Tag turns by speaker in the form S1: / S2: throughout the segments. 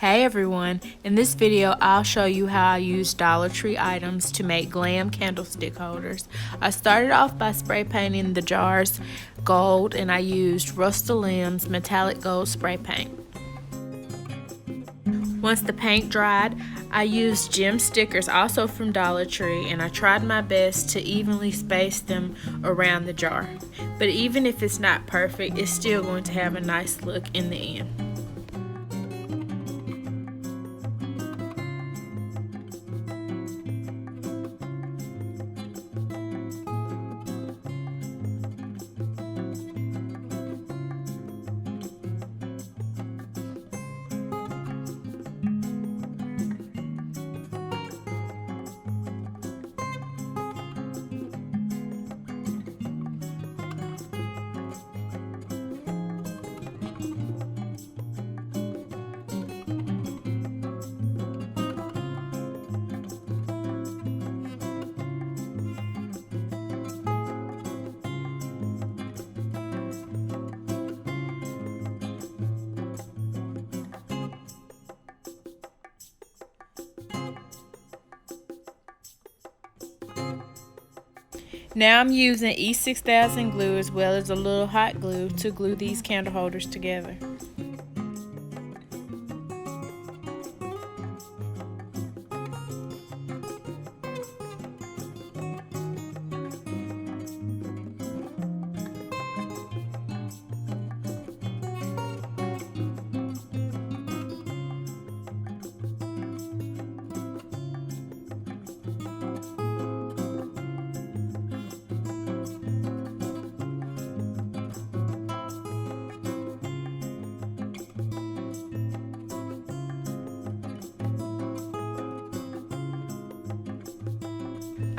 S1: Hey everyone, in this video I'll show you how I use Dollar Tree items to make Glam candlestick holders. I started off by spray painting the jars gold and I used Rust-Oleum's metallic gold spray paint. Once the paint dried, I used gem stickers also from Dollar Tree and I tried my best to evenly space them around the jar. But even if it's not perfect, it's still going to have a nice look in the end. Now I'm using E6000 glue as well as a little hot glue to glue these candle holders together.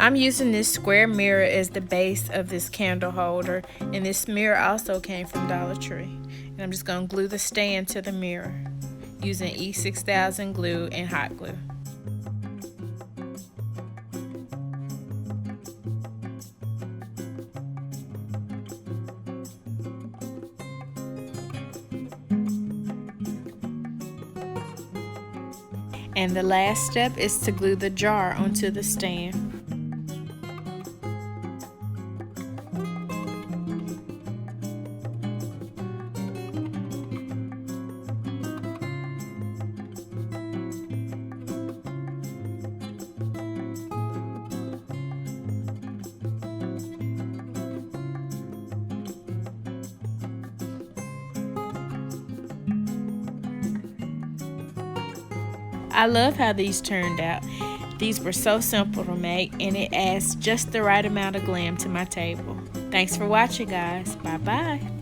S1: I'm using this square mirror as the base of this candle holder, and this mirror also came from Dollar Tree. And I'm just going to glue the stand to the mirror using E6000 glue and hot glue. And the last step is to glue the jar onto the stand. I love how these turned out. These were so simple to make and it adds just the right amount of glam to my table. Thanks for watching, guys. Bye bye.